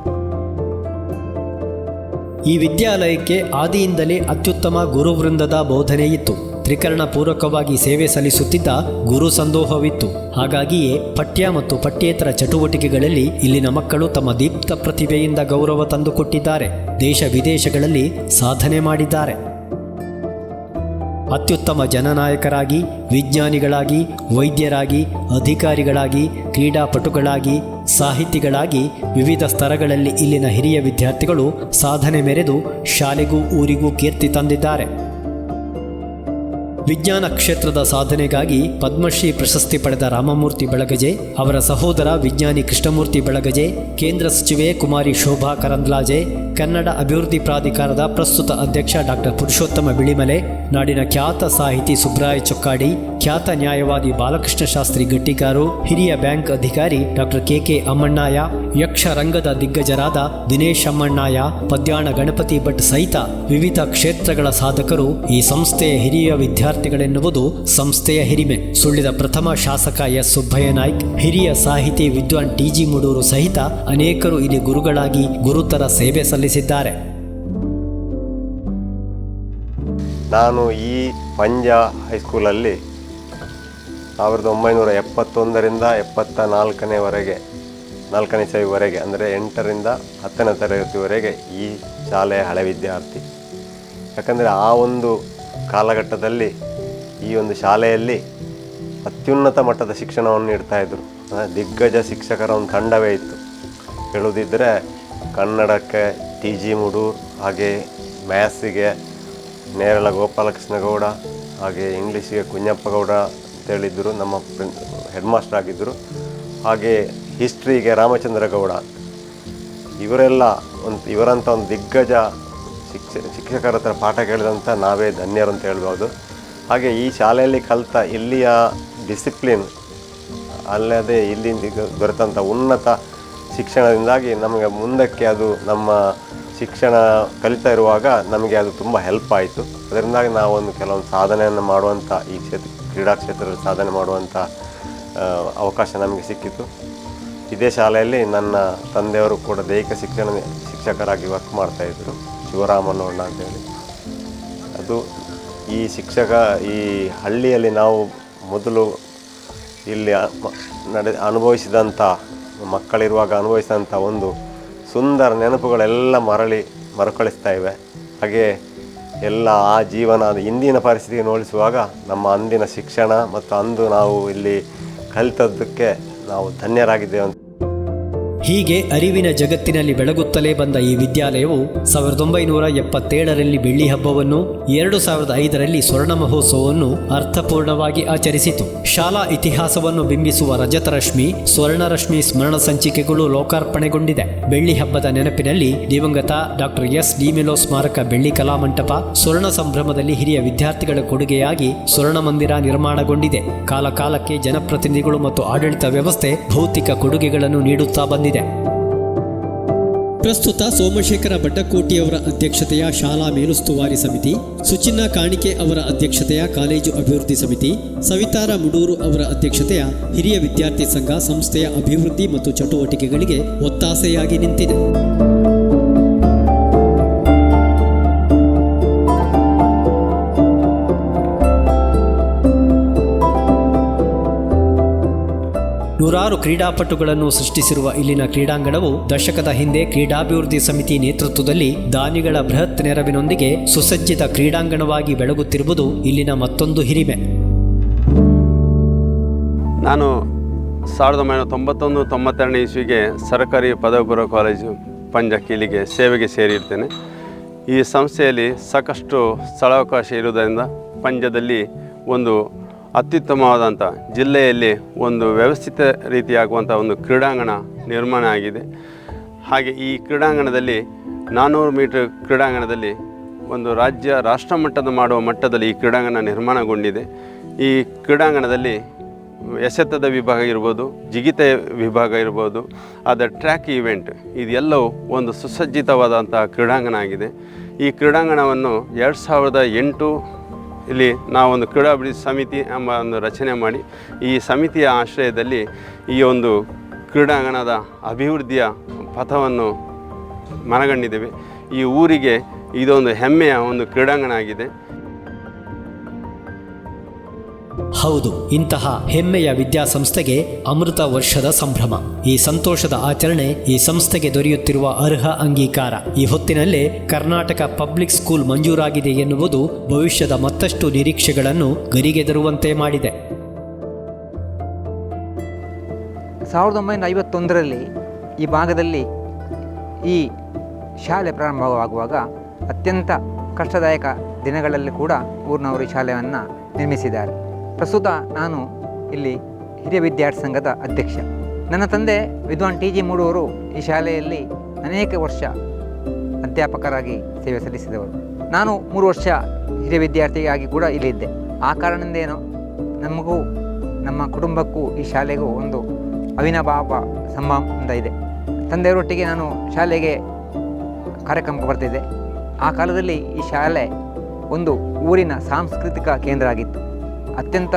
ಈ ವಿದ್ಯಾಲಯಕ್ಕೆ ಆದಿಯಿಂದಲೇ ಅತ್ಯುತ್ತಮ ಗುರುವೃಂದದ ಬೋಧನೆ ಇತ್ತು. ತ್ರಿಕರಣ ಪೂರ್ವಕವಾಗಿ ಸೇವೆ ಸಲ್ಲಿಸುತ್ತಿದ್ದ ಗುರು ಸಂದೋಹವಿತ್ತು. ಹಾಗಾಗಿಯೇ ಪಠ್ಯ ಮತ್ತು ಪಠ್ಯೇತರ ಚಟುವಟಿಕೆಗಳಲ್ಲಿ ಇಲ್ಲಿನ ಮಕ್ಕಳು ತಮ್ಮ ದೀಪ್ತ ಪ್ರತಿಭೆಯಿಂದ ಗೌರವ ತಂದುಕೊಟ್ಟಿದ್ದಾರೆ. ದೇಶ ವಿದೇಶಗಳಲ್ಲಿ ಸಾಧನೆ ಮಾಡಿದ್ದಾರೆ. ಅತ್ಯುತ್ತಮ ಜನನಾಯಕರಾಗಿ, ವಿಜ್ಞಾನಿಗಳಾಗಿ, ವೈದ್ಯರಾಗಿ, ಅಧಿಕಾರಿಗಳಾಗಿ, ಕ್ರೀಡಾಪಟುಗಳಾಗಿ, ಸಾಹಿತಿಗಳಾಗಿ ವಿವಿಧ ಸ್ತರಗಳಲ್ಲಿ ಇಲ್ಲಿನ ಹಿರಿಯ ವಿದ್ಯಾರ್ಥಿಗಳು ಸಾಧನೆ ಮೆರೆದು ಶಾಲೆಗೂ ಊರಿಗೂ ಕೀರ್ತಿ ತಂದಿದ್ದಾರೆ. ವಿಜ್ಞಾನ ಕ್ಷೇತ್ರದ ಸಾಧನೆಗಾಗಿ ಪದ್ಮಶ್ರೀ ಪ್ರಶಸ್ತಿ ಪಡೆದ ರಾಮಮೂರ್ತಿ ಬೆಳಗಜೆ, ಅವರ ಸಹೋದರ ವಿಜ್ಞಾನಿ ಕೃಷ್ಣಮೂರ್ತಿ ಬೆಳಗಜೆ, ಕೇಂದ್ರ ಸಚಿವೆ ಕುಮಾರಿ ಶೋಭಾ ಕರಂದ್ಲಾಜೆ, ಕನ್ನಡ ಅಭಿವೃದ್ಧಿ ಪ್ರಾಧಿಕಾರದ ಪ್ರಸ್ತುತ ಅಧ್ಯಕ್ಷ ಡಾಕ್ಟರ್ ಪುರುಷೋತ್ತಮ ಬಿಳಿಮಲೆ, ನಾಡಿನ ಖ್ಯಾತ ಸಾಹಿತಿ ಸುಬ್ರಾಯ ಚೊಕ್ಕಾಡಿ, ಖ್ಯಾತ ನ್ಯಾಯವಾದಿ ಬಾಲಕೃಷ್ಣ ಶಾಸ್ತ್ರಿ ಗಟ್ಟಿಗಾರು, ಹಿರಿಯ ಬ್ಯಾಂಕ್ ಅಧಿಕಾರಿ ಡಾಕ್ಟರ್ KK ಅಮ್ಮಣ್ಣಾಯ, ಯಕ್ಷರಂಗದ ದಿಗ್ಗಜರಾದ ದಿನೇಶ್ ಅಮ್ಮಣ್ಣಾಯ, ಪದ್ಯಾಣ ಗಣಪತಿ ಭಟ್ ಸಹಿತ ವಿವಿಧ ಕ್ಷೇತ್ರಗಳ ಸಾಧಕರು ಈ ಸಂಸ್ಥೆಯ ಹಿರಿಯ ವಿದ್ಯಾರ್ಥಿಗಳೆನ್ನುವುದು ಸಂಸ್ಥೆಯ ಹಿರಿಮೆ. ಸುಳ್ಳಿದ ಪ್ರಥಮ ಶಾಸಕ S. ಸುಬ್ಬಯ್ಯ ನಾಯ್ಕ್, ಹಿರಿಯ ಸಾಹಿತಿ ವಿದ್ವಾನ್ TG ಮುಡೂರು ಸಹಿತ ಅನೇಕರು ಇಲ್ಲಿ ಗುರುಗಳಾಗಿ ಗುರುತರ ಸೇವೆ ಸಲ್ಲಿಸಿದ್ದಾರೆ. ನಾನು ಈ ಪಂಜಾ ಹೈಸ್ಕೂಲಲ್ಲಿ 1971ರಿಂದ 74ನೇವರೆಗೆ 4ನೇ ಇಸವಿವರೆಗೆ, ಅಂದರೆ 8ರಿಂದ 10ನೇ ತರಗತಿವರೆಗೆ ಈ ಶಾಲೆಯ ಹಳೆ ವಿದ್ಯಾರ್ಥಿ. ಯಾಕಂದರೆ ಆ ಒಂದು ಕಾಲಘಟ್ಟದಲ್ಲಿ ಈ ಒಂದು ಶಾಲೆಯಲ್ಲಿ ಅತ್ಯುನ್ನತ ಮಟ್ಟದ ಶಿಕ್ಷಣವನ್ನು ನೀಡ್ತಾಯಿದ್ರು. ದಿಗ್ಗಜ ಶಿಕ್ಷಕರ ಒಂದು ತಂಡವೇ ಇತ್ತು. ಹೇಳುವುದಿದ್ದರೆ ಕನ್ನಡಕ್ಕೆ TG ಮುಡೂರ್, ಹಾಗೆ ಮ್ಯಾಥ್ಸಿಗೆ ನೇರಳ ಗೋಪಾಲಕೃಷ್ಣ ಗೌಡ, ಹಾಗೆ ಇಂಗ್ಲೀಷಿಗೆ ಕುഞ്ഞಪ್ಪ ಗೌಡ ಅಂತೇಳಿದ್ದರು, ನಮ್ಮ ಹೆಡ್ ಮಾಸ್ಟರ್ ಆಗಿದ್ದರು. ಹಾಗೆ ಹಿಸ್ಟ್ರಿಗೆ ರಾಮಚಂದ್ರ ಗೌಡ. ಇವರೆಲ್ಲ ಇವರಂಥ ಒಂದು ದಿಗ್ಗಜ ಶಿಕ್ಷಕರ ಹತ್ರ ಪಾಠ ಕೇಳಿದಂಥ ನಾವೇ ಧನ್ಯರು ಅಂತ ಹೇಳ್ಬೋದು. ಹಾಗೆ ಈ ಶಾಲೆಯಲ್ಲಿ ಕಲಿತ ಇಲ್ಲಿಯ ಡಿಸಿಪ್ಲಿನ್, ಅಲ್ಲದೆ ಇಲ್ಲಿ ದೊರೆತಂಥ ಉನ್ನತ ಶಿಕ್ಷಣದಿಂದಾಗಿ ನಮಗೆ ಮುಂದಕ್ಕೆ ಅದು ನಮ್ಮ ಶಿಕ್ಷಣ ಕಲಿತಾ ಇರುವಾಗ ನಮಗೆ ಅದು ತುಂಬ ಹೆಲ್ಪ್ ಆಯಿತು. ಅದರಿಂದಾಗಿ ನಾವೊಂದು ಕೆಲವೊಂದು ಸಾಧನೆಯನ್ನು ಮಾಡುವಂಥ ಈ ಕ್ರೀಡಾ ಕ್ಷೇತ್ರದಲ್ಲಿ ಸಾಧನೆ ಮಾಡುವಂಥ ಅವಕಾಶ ನಮಗೆ ಸಿಕ್ಕಿತು. ಇದೇ ಶಾಲೆಯಲ್ಲಿ ನನ್ನ ತಂದೆಯವರು ಕೂಡ ದೈಹಿಕ ಶಿಕ್ಷಕರಾಗಿ ವರ್ಕ್ ಮಾಡ್ತಾಯಿದ್ರು, ಶಿವರಾಮನೋಣ್ಣ ಅಂತೇಳಿ. ಅದು ಈ ಹಳ್ಳಿಯಲ್ಲಿ ನಾವು ಮೊದಲು ಇಲ್ಲಿ ಅನುಭವಿಸಿದಂಥ ಮಕ್ಕಳಿರುವಾಗ ಅನುಭವಿಸಿದಂಥ ಒಂದು ಸುಂದರ ನೆನಪುಗಳೆಲ್ಲ ಮರುಕಳಿಸ್ತಾ ಇವೆ. ಹಾಗೆ ಎಲ್ಲ ಆ ಜೀವನ ಇಂದಿನ ಪರಿಸ್ಥಿತಿಗೆ ಹೋಲಿಸುವಾಗ ನಮ್ಮ ಅಂದಿನ ಶಿಕ್ಷಣ ಮತ್ತು ಅಂದು ನಾವು ಇಲ್ಲಿ ಕಲಿತದ್ದಕ್ಕೆ ನಾವು ಧನ್ಯರಾಗಿದ್ದೇವೆ ಅಂತ. ಹೀಗೆ ಅರಿವಿನ ಜಗತ್ತಿನಲ್ಲಿ ಬೆಳಗುತ್ತಲೇ ಬಂದ ಈ ವಿದ್ಯಾಲಯವು 1977ರಲ್ಲಿ ಬೆಳ್ಳಿ ಹಬ್ಬವನ್ನು, 2005ರಲ್ಲಿ ಸ್ವರ್ಣ ಮಹೋತ್ಸವವನ್ನು ಅರ್ಥಪೂರ್ಣವಾಗಿ ಆಚರಿಸಿತು. ಶಾಲಾ ಇತಿಹಾಸವನ್ನು ಬಿಂಬಿಸುವ ರಜತರಶ್ಮಿ, ಸ್ವರ್ಣರಶ್ಮಿ ಸ್ಮರಣ ಸಂಚಿಕೆಗಳು ಲೋಕಾರ್ಪಣೆಗೊಂಡಿದೆ. ಬೆಳ್ಳಿ ಹಬ್ಬದ ನೆನಪಿನಲ್ಲಿ ದಿವಂಗತ ಡಾಕ್ಟರ್ S. ಡಿ ಮೆಲೋ ಸ್ಮಾರಕ ಬೆಳ್ಳಿ ಕಲಾಮಂಟಪ, ಸ್ವರ್ಣ ಸಂಭ್ರಮದಲ್ಲಿ ಹಿರಿಯ ವಿದ್ಯಾರ್ಥಿಗಳ ಕೊಡುಗೆಯಾಗಿ ಸ್ವರ್ಣ ಮಂದಿರ ನಿರ್ಮಾಣಗೊಂಡಿದೆ. ಕಾಲಕಾಲಕ್ಕೆ ಜನಪ್ರತಿನಿಧಿಗಳು ಮತ್ತು ಆಡಳಿತ ವ್ಯವಸ್ಥೆ ಭೌತಿಕ ಕೊಡುಗೆಗಳನ್ನು ನೀಡುತ್ತಾ ಬಂದಿದೆ. ಪ್ರಸ್ತುತ ಸೋಮಶೇಖರ ಬಡ್ಡಕೋಟಿಯವರ ಅಧ್ಯಕ್ಷತೆಯ ಶಾಲಾ ಮೇಲುಸ್ತುವಾರಿ ಸಮಿತಿ, ಸುಚಿನ್ನ ಕಾಣಿಕೆ ಅವರ ಅಧ್ಯಕ್ಷತೆಯ ಕಾಲೇಜು ಅಭಿವೃದ್ಧಿ ಸಮಿತಿ, ಸವಿತಾರ ಮುಡೂರು ಅವರ ಅಧ್ಯಕ್ಷತೆಯ ಹಿರಿಯ ವಿದ್ಯಾರ್ಥಿ ಸಂಘ ಸಂಸ್ಥೆಯ ಅಭಿವೃದ್ಧಿ ಮತ್ತು ಚಟುವಟಿಕೆಗಳಿಗೆ ಒತ್ತಾಸೆಯಾಗಿ ನಿಂತಿದೆ. ನೂರಾರು ಕ್ರೀಡಾಪಟುಗಳನ್ನು ಸೃಷ್ಟಿಸಿರುವ ಇಲ್ಲಿನ ಕ್ರೀಡಾಂಗಣವು ದಶಕದ ಹಿಂದೆ ಕ್ರೀಡಾಭಿವೃದ್ಧಿ ಸಮಿತಿ ನೇತೃತ್ವದಲ್ಲಿ ದಾನಿಗಳ ಬೃಹತ್ ನೆರವಿನೊಂದಿಗೆ ಸುಸಜ್ಜಿತ ಕ್ರೀಡಾಂಗಣವಾಗಿ ಬೆಳಗುತ್ತಿರುವುದು ಇಲ್ಲಿನ ಮತ್ತೊಂದು ಹಿರಿಮೆ. ನಾನು 1991-92 ಇಸ್ವಿಗೆ ಸರ್ಕಾರಿ ಪದವಿ ಪೂರ್ವ ಕಾಲೇಜು ಪಂಜ ಕೀಲಿಗೆ ಸೇವೆಗೆ ಸೇರಿರ್ತೇನೆ. ಈ ಸಂಸ್ಥೆಯಲ್ಲಿ ಸಾಕಷ್ಟು ಸ್ಥಳಾವಕಾಶ ಇರುವುದರಿಂದ ಪಂಜದಲ್ಲಿ ಒಂದು ಅತ್ಯುತ್ತಮವಾದಂಥ ಜಿಲ್ಲೆಯಲ್ಲಿ ಒಂದು ವ್ಯವಸ್ಥಿತ ರೀತಿಯಾಗುವಂಥ ಒಂದು ಕ್ರೀಡಾಂಗಣ ನಿರ್ಮಾಣ ಆಗಿದೆ. ಹಾಗೆ ಈ ಕ್ರೀಡಾಂಗಣದಲ್ಲಿ 400 ಮೀಟರ್ ಕ್ರೀಡಾಂಗಣದಲ್ಲಿ ಒಂದು ರಾಷ್ಟ್ರ ಮಟ್ಟದ ಮಾಡುವ ಮಟ್ಟದಲ್ಲಿ ಈ ಕ್ರೀಡಾಂಗಣ ನಿರ್ಮಾಣಗೊಂಡಿದೆ. ಈ ಕ್ರೀಡಾಂಗಣದಲ್ಲಿ ಎಸೆತದ ವಿಭಾಗ ಇರ್ಬೋದು, ಜಿಗಿತ ವಿಭಾಗ ಇರ್ಬೋದು, ಅದರ ಟ್ರ್ಯಾಕ್ ಈವೆಂಟ್ ಇದೆಲ್ಲವೂ ಒಂದು ಸುಸಜ್ಜಿತವಾದಂಥ ಕ್ರೀಡಾಂಗಣ ಆಗಿದೆ. ಈ ಕ್ರೀಡಾಂಗಣವನ್ನು 2008 ಇಲ್ಲಿ ನಾವೊಂದು ಕ್ರೀಡಾಭಿವೃದ್ಧಿ ಸಮಿತಿ ಎಂಬ ಒಂದು ರಚನೆ ಮಾಡಿ ಈ ಸಮಿತಿಯ ಆಶ್ರಯದಲ್ಲಿ ಈ ಒಂದು ಕ್ರೀಡಾಂಗಣದ ಅಭಿವೃದ್ಧಿಯ ಪಥವನ್ನು ಮನಗಂಡಿದ್ದೇವೆ. ಈ ಊರಿಗೆ ಇದೊಂದು ಹೆಮ್ಮೆಯ ಒಂದು ಕ್ರೀಡಾಂಗಣ ಆಗಿದೆ. ಹೌದು, ಇಂತಹ ಹೆಮ್ಮೆಯ ವಿದ್ಯಾಸಂಸ್ಥೆಗೆ ಅಮೃತ ವರ್ಷದ ಸಂಭ್ರಮ. ಈ ಸಂತೋಷದ ಆಚರಣೆ ಈ ಸಂಸ್ಥೆಗೆ ದೊರೆಯುತ್ತಿರುವ ಅರ್ಹ ಅಂಗೀಕಾರ. ಈ ಹೊತ್ತಿನಲ್ಲೇ ಕರ್ನಾಟಕ ಪಬ್ಲಿಕ್ ಸ್ಕೂಲ್ ಮಂಜೂರಾಗಿದೆ ಎನ್ನುವುದು ಭವಿಷ್ಯದ ಮತ್ತಷ್ಟು ನಿರೀಕ್ಷೆಗಳನ್ನು ಗರಿಗೆದರುವಂತೆ ಮಾಡಿದೆ. 1951ರಲ್ಲಿ ಈ ಭಾಗದಲ್ಲಿ ಈ ಶಾಲೆ ಪ್ರಾರಂಭವಾಗುವಾಗ ಅತ್ಯಂತ ಕಷ್ಟದಾಯಕ ದಿನಗಳಲ್ಲಿ ಕೂಡ ಊರಿನವರು ಈ ಶಾಲೆಯನ್ನು ನಿರ್ಮಿಸಿದ್ದಾರೆ. ಪ್ರಸ್ತುತ ನಾನು ಇಲ್ಲಿ ಹಿರಿಯ ವಿದ್ಯಾರ್ಥಿ ಸಂಘದ ಅಧ್ಯಕ್ಷ. ನನ್ನ ತಂದೆ ವಿದ್ವಾನ್ TG ಮೂಡೂರು ಈ ಶಾಲೆಯಲ್ಲಿ ಅನೇಕ ವರ್ಷ ಅಧ್ಯಾಪಕರಾಗಿ ಸೇವೆ ಸಲ್ಲಿಸಿದವರು. ನಾನು 3 ವರ್ಷ ಹಿರಿಯ ವಿದ್ಯಾರ್ಥಿಯಾಗಿ ಕೂಡ ಇಲ್ಲಿದ್ದೆ. ಆ ಕಾರಣದಿಂದೇನೋ ನಮಗೂ ನಮ್ಮ ಕುಟುಂಬಕ್ಕೂ ಈ ಶಾಲೆಗೂ ಒಂದು ಅವಿನಾಭಾವ ಸಂಬಂಧ ಇದೆ. ತಂದೆಯವರೊಟ್ಟಿಗೆ ನಾನು ಶಾಲೆಗೆ ಕಾರ್ಯಕ್ರಮಕ್ಕೆ ಬರ್ತಿದ್ದೆ. ಆ ಕಾಲದಲ್ಲಿ ಈ ಶಾಲೆ ಒಂದು ಊರಿನ ಸಾಂಸ್ಕೃತಿಕ ಕೇಂದ್ರ ಆಗಿತ್ತು. ಅತ್ಯಂತ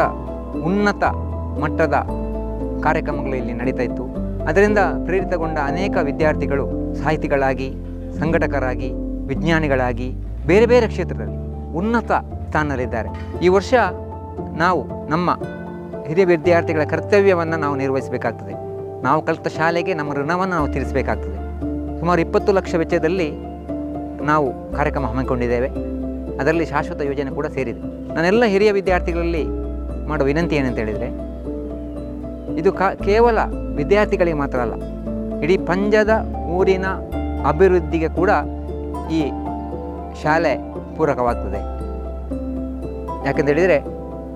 ಉನ್ನತ ಮಟ್ಟದ ಕಾರ್ಯಕ್ರಮಗಳು ಇಲ್ಲಿ ನಡೀತಾ ಇತ್ತು. ಅದರಿಂದ ಪ್ರೇರಿತಗೊಂಡ ಅನೇಕ ವಿದ್ಯಾರ್ಥಿಗಳು ಸಾಹಿತಿಗಳಾಗಿ, ಸಂಘಟಕರಾಗಿ, ವಿಜ್ಞಾನಿಗಳಾಗಿ ಬೇರೆ ಬೇರೆ ಕ್ಷೇತ್ರದಲ್ಲಿ ಉನ್ನತ ಸ್ಥಾನದಲ್ಲಿದ್ದಾರೆ. ಈ ವರ್ಷ ನಾವು ನಮ್ಮ ಹಿರಿಯ ವಿದ್ಯಾರ್ಥಿಗಳ ಕರ್ತವ್ಯವನ್ನು ನಾವು ನಿರ್ವಹಿಸಬೇಕಾಗ್ತದೆ. ನಾವು ಕಲಿತ ಶಾಲೆಗೆ ನಮ್ಮ ಋಣವನ್ನು ನಾವು ತೀರಿಸಬೇಕಾಗ್ತದೆ. ಸುಮಾರು 20 ಲಕ್ಷ ವೆಚ್ಚದಲ್ಲಿ ನಾವು ಕಾರ್ಯಕ್ರಮ ಹಮ್ಮಿಕೊಂಡಿದ್ದೇವೆ. ಅದರಲ್ಲಿ ಶಾಶ್ವತ ಯೋಜನೆ ಕೂಡ ಸೇರಿದೆ. ನಾನೆಲ್ಲ ಹಿರಿಯ ವಿದ್ಯಾರ್ಥಿಗಳಲ್ಲಿ ಮಾಡೋ ವಿನಂತಿ ಏನಂತ ಹೇಳಿದರೆ, ಇದು ಕೇವಲ ವಿದ್ಯಾರ್ಥಿಗಳಿಗೆ ಮಾತ್ರ ಅಲ್ಲ, ಇಡೀ ಪಂಜದ ಊರಿನ ಅಭಿವೃದ್ಧಿಗೆ ಕೂಡ ಈ ಶಾಲೆ ಪೂರಕವಾಗ್ತದೆ. ಯಾಕೆಂತ ಹೇಳಿದರೆ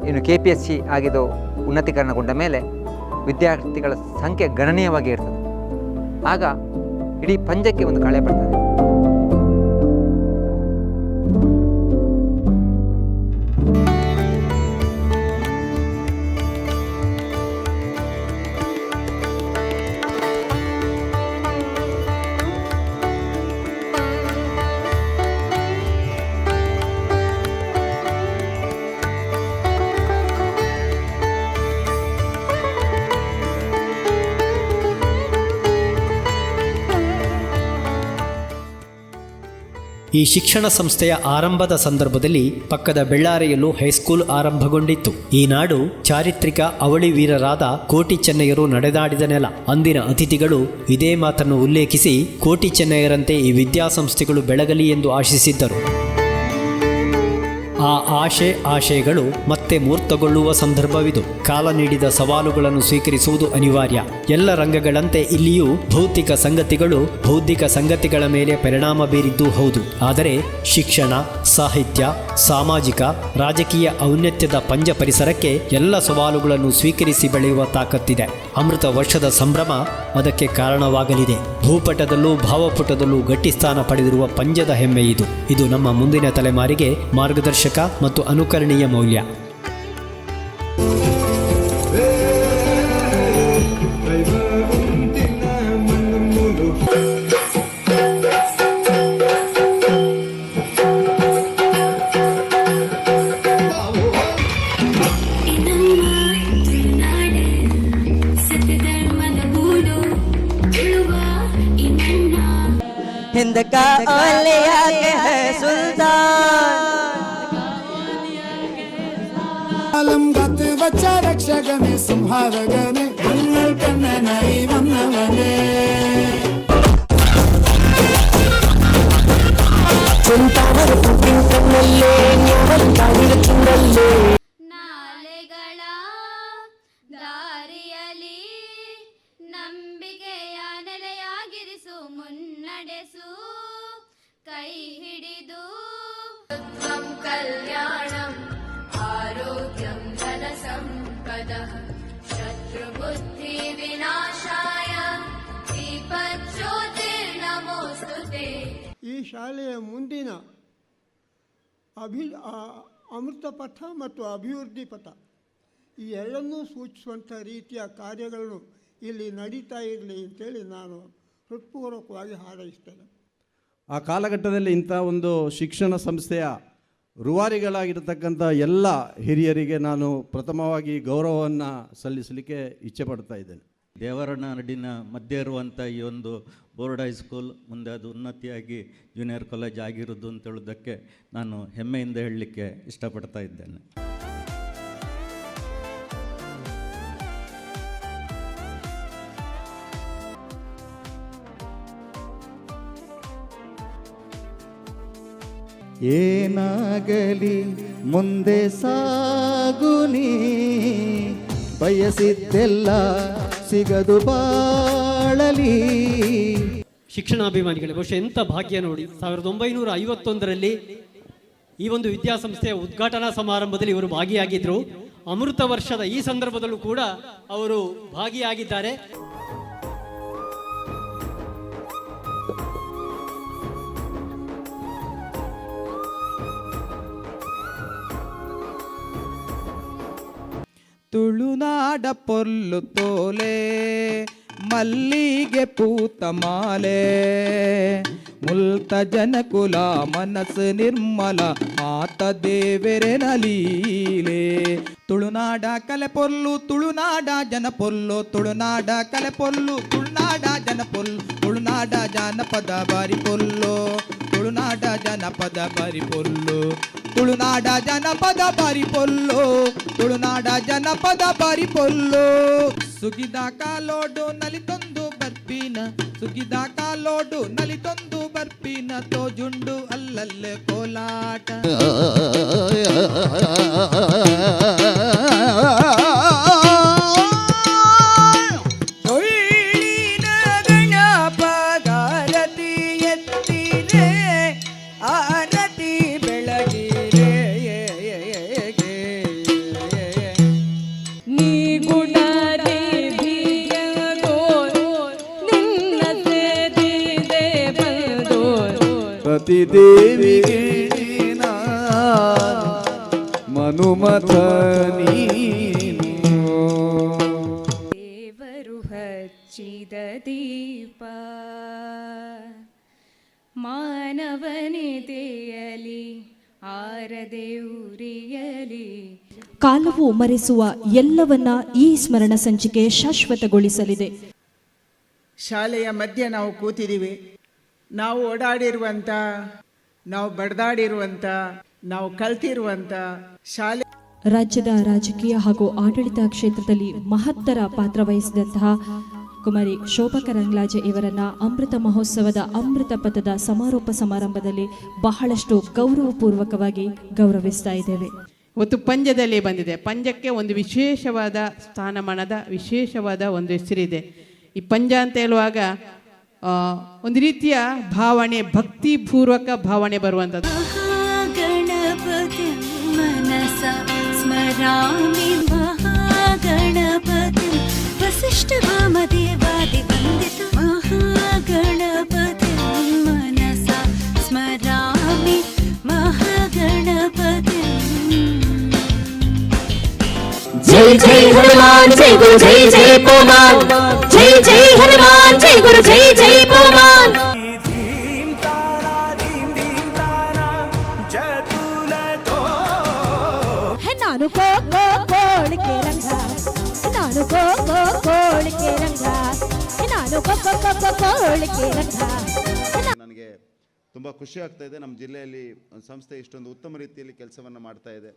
ಇನ್ನು KPSC ಆಗಿದ್ದು ಉನ್ನತೀಕರಣಗೊಂಡ ಮೇಲೆ ವಿದ್ಯಾರ್ಥಿಗಳ ಸಂಖ್ಯೆ ಗಣನೀಯವಾಗಿ ಇರ್ತದೆ. ಆಗ ಇಡೀ ಪಂಜಕ್ಕೆ ಒಂದು ಕಳೆ ಬರ್ತದೆ. ಈ ಶಿಕ್ಷಣ ಸಂಸ್ಥೆಯ ಆರಂಭದ ಸಂದರ್ಭದಲ್ಲಿ ಪಕ್ಕದ ಬೆಳ್ಳಾರಿಯಲ್ಲೂ ಹೈಸ್ಕೂಲ್ ಆರಂಭಗೊಂಡಿತ್ತು. ಈ ನಾಡು ಚಾರಿತ್ರಿಕ ಅವಳಿ ವೀರರಾದ ಕೋಟಿ ಚೆನ್ನಯ್ಯರು ನಡೆದಾಡಿದ ನೆಲ. ಅಂದಿನ ಅತಿಥಿಗಳು ಇದೇ ಮಾತನ್ನು ಉಲ್ಲೇಖಿಸಿ ಕೋಟಿ ಚೆನ್ನಯ್ಯರಂತೆ ಈ ವಿದ್ಯಾಸಂಸ್ಥೆಗಳು ಬೆಳಗಲಿ ಎಂದು ಆಶಿಸಿದ್ದರು. ಆ ಆಶಯಗಳು ಮತ್ತೆ ಮೂರ್ತಗೊಳ್ಳುವ ಸಂದರ್ಭವಿದು. ಕಾಲ ನೀಡಿದ ಸವಾಲುಗಳನ್ನು ಸ್ವೀಕರಿಸುವುದು ಅನಿವಾರ್ಯ. ಎಲ್ಲ ರಂಗಗಳಂತೆ ಇಲ್ಲಿಯೂ ಭೌತಿಕ ಸಂಗತಿಗಳು ಬೌದ್ಧಿಕ ಸಂಗತಿಗಳ ಮೇಲೆ ಪರಿಣಾಮ ಬೀರಿದ್ದೂ ಹೌದು. ಆದರೆ ಶಿಕ್ಷಣ, ಸಾಹಿತ್ಯ, ಸಾಮಾಜಿಕ, ರಾಜಕೀಯ ಔನ್ನತ್ಯದ ಪಂಜ ಪರಿಸರಕ್ಕೆ ಎಲ್ಲ ಸವಾಲುಗಳನ್ನು ಸ್ವೀಕರಿಸಿ ಬೆಳೆಯುವ ತಾಕತ್ತಿದೆ. ಅಮೃತ ವರ್ಷದ ಸಂಭ್ರಮ ಅದಕ್ಕೆ ಕಾರಣವಾಗಲಿದೆ. ಭೂಪಟದಲ್ಲೂ ಭಾವಪುಟದಲ್ಲೂ ಗಟ್ಟಿ ಸ್ಥಾನ ಪಡೆದಿರುವ ಪಂಜದ ಹೆಮ್ಮೆ ಇದು. ಇದು ನಮ್ಮ ಮುಂದಿನ ತಲೆಮಾರಿಗೆ ಮಾರ್ಗದರ್ಶಕ ಮತ್ತು ಅನುಕರಣೀಯ ಮೌಲ್ಯ. हिंद का औलिया के है सुल्तान आलमगत बच्चा रक्षगने संहारगने मंगल कन्ननाई वन्नवने चिंतावर पुटिंग कन्नल्ले न्यावल काಡಿನ ಚಿಂದಲ್ಲೇ ನಾಲೆಗಳ ದಾರಿಯಲ್ಲಿ ನಂಬಿಕೆಯ ನೆಲೆಯಾಗಿರಿಸು ಮುನ್ನಡೆಸು ಕೈ ಹಿಡಿದು ಕಲ್ಯಾಣಂ ಆರೋಗ್ಯಂ ಧನ ಸಂಪದ ಶತ್ರುಬುದ್ಧಿ ವಿನಾಶಾಯ ದೀಪಜ್ಯೋತಿರ್ನಮೋಸ್ತುತೆ. ಈ ಶಾಲೆಯ ಮುಂದಿನ ಅಮೃತ ಪಥ ಮತ್ತು ಅಭಿವೃದ್ಧಿ ಪಥ ಈ ಎರಡನ್ನೂ ಸೂಚಿಸುವಂಥ ರೀತಿಯ ಕಾರ್ಯಗಳನ್ನು ಇಲ್ಲಿ ನಡೀತಾ ಇರಲಿ ಅಂತೇಳಿ ನಾನು ಹೃತ್ಪೂರ್ವಕವಾಗಿ ಹಾರೈಸ್ತೇನೆ. ಆ ಕಾಲಘಟ್ಟದಲ್ಲಿ ಇಂಥ ಒಂದು ಶಿಕ್ಷಣ ಸಂಸ್ಥೆಯ ರೂವಾರಿಗಳಾಗಿರ್ತಕ್ಕಂಥ ಎಲ್ಲ ಹಿರಿಯರಿಗೆ ನಾನು ಪ್ರಥಮವಾಗಿ ಗೌರವವನ್ನು ಸಲ್ಲಿಸಲಿಕ್ಕೆ ಇಚ್ಛೆ ಪಡ್ತಾ ಇದ್ದೇನೆ. ದೇವರ ನಾಡಿನ ಮಧ್ಯೆ ಇರುವಂಥ ಈ ಒಂದು ಬೋರ್ಡ್ ಹೈಸ್ಕೂಲ್ ಮುಂದೆ ಅದು ಉನ್ನತಿಯಾಗಿ ಜೂನಿಯರ್ ಕಾಲೇಜ್ ಆಗಿರೋದು ಅಂತ ಹೇಳೋದಕ್ಕೆ ನಾನು ಹೆಮ್ಮೆಯಿಂದ ಹೇಳಲಿಕ್ಕೆ ಇಷ್ಟಪಡ್ತಾ ಇದ್ದೇನೆ. ಏನಾಗಲಿ ಮುಂದೆ ಸಾಗುನಿ ಬಯಸಿದ್ದೆಲ್ಲ ಸಿಗದು ಬಾಳಲಿ. ಶಿಕ್ಷಣಾಭಿಮಾನಿಗಳೇ, ಬಹುಶಃ ಎಂಥ ಭಾಗ್ಯ ನೋಡಿ. 1951ರಲ್ಲಿ ಈ ಒಂದು ವಿದ್ಯಾಸಂಸ್ಥೆಯ ಉದ್ಘಾಟನಾ ಸಮಾರಂಭದಲ್ಲಿ ಇವರು ಭಾಗಿಯಾಗಿದ್ದರು. ಅಮೃತ ವರ್ಷದ ಈ ಸಂದರ್ಭದಲ್ಲೂ ಕೂಡ ಅವರು ಭಾಗಿಯಾಗಿದ್ದಾರೆ. ತುಳುನಾಡ ಪೊಲ್ಲು ತೋಲೆ ಮಲ್ಲಿಗೆ ಪೂತ ಮಾಲೆ ಮುಲ್ತ ಜನಕುಲ ಮನಸ್ಸು ನಿರ್ಮಲ ಆತ ದೇವೆರೆ ನಲೀಲೆ. ತುಳುನಾಡ ಕಲೆ ಪೊಲ್ಲು ತುಳುನಾಡ ಜನ ಪೊಲ್ಲು ತುಳುನಾಡ ಕಲೆ ಪೊಲ್ಲು ತುಳುನಾಡ ಜನ ಪೊಲ್ಲು ತುಳುನಾಡ ಜಾನಪದ ಬಾರಿ ಪೊಲ್ಲು ತುಳುನಾಡ ಜನಪದ ಬಾರಿ ಪೊಲ್ಲು ತುಳುನಾಡ ಜನಪದ ಬಾರಿ ಪೊಲ್ಲು ತುಳುನಾಡ ಜನಪದ ಬಾರಿ ಪೊಲ್ಲು. ಸುಗಿದ ಕಾಲೋಡು ನಲಿತೊಂದು ಬರ್ಪಿನ ಸುಗಿದ ಕಾಲೋಡು ನಲಿತೊಂದು ಬರ್ಪಿನ ತೋಜುಂಡು ಅಲ್ಲಲ್ಲೇ ಕೋಲಾಟ. ದೇವಿಗೆ ಮನುಮತ ದೇವರು ಹಚ್ಚಿದ ದೀಪ ಮಾನವನೆದೆಯಲಿ ಆರದೆ ಉರಿಯಲಿ. ಕಾಲವು ಮರೆಸುವ ಎಲ್ಲವನ್ನ ಈ ಸ್ಮರಣ ಸಂಚಿಕೆ ಶಾಶ್ವತಗೊಳಿಸಲಿದೆ. ಶಾಲೆಯ ಮಧ್ಯೆ ನಾವು ಕೂತಿದ್ದೀವಿ. ನಾವು ಓಡಾಡಿರುವಂಥ, ನಾವು ಬಡ್ದಾಡಿರುವಂಥ, ನಾವು ಕಲ್ತಿರುವಂಥ ಶಾಲೆ. ರಾಜ್ಯದ ರಾಜಕೀಯ ಹಾಗೂ ಆಡಳಿತ ಕ್ಷೇತ್ರದಲ್ಲಿ ಮಹತ್ತರ ಪಾತ್ರ ವಹಿಸಿದಂತಹ ಕುಮಾರಿ ಶೋಭಾ ಕರಂದ್ಲಾಜೆ ಇವರನ್ನ ಅಮೃತ ಮಹೋತ್ಸವದ ಅಮೃತ ಪಥದ ಸಮಾರೋಪ ಸಮಾರಂಭದಲ್ಲಿ ಬಹಳಷ್ಟು ಗೌರವಪೂರ್ವಕವಾಗಿ ಗೌರವಿಸ್ತಾ ಇದ್ದೇವೆ. ಇವತ್ತು ಪಂಜದಲ್ಲಿ ಬಂದಿದೆ. ಪಂಜಕ್ಕೆ ಒಂದು ವಿಶೇಷವಾದ ಸ್ಥಾನಮಾನದ ವಿಶೇಷವಾದ ಒಂದು ಹೆಸರಿದೆ. ಈ ಪಂಜ ಅಂತ ಹೇಳುವಾಗ ಒಂದು ರೀತಿಯ ಭಾವನೆ, ಭಕ್ತಿಪೂರ್ವಕ ಭಾವನೆ ಬರುವಂಥದ್ದು. ಮಹಾಗಣಪತಿ ಮನಸ ಸ್ಮರಾಮಿ ಮಹಾಗಣಪತಿ ವಸಿಷ್ಠ ವಾಮದೇವಾದಿ ವಂದಿತ ಮಹಾಗಣಪತಿ ಮನಸ ಸ್ಮರಾಮಿ ಮಹಾಗಣಪತಿ. जय जय हनुमान जय गुरु जय जय पवन जय जय हनुमान जय गुरु जय जय पवन. ನಾನು ಕೋಳಿಕೆ ರಂಗ ನಾನು ಕೋಳಿಕೆ ರಂಗ ನಾನು ಕೋಳಿಕೆ ರಂಗ. ನನಗೆ ತುಂಬ ಖುಷಿ ಆಗ್ತಾ ಇದೆ. ನಮ್ಮ ಜಿಲ್ಲೆಯಲ್ಲಿ ಒಂದು ಸಂಸ್ಥೆ ಇಷ್ಟೊಂದು ಉತ್ತಮ ರೀತಿಯಲ್ಲಿ ಕೆಲಸವನ್ನು ಮಾಡ್ತಾ ಇದೆ.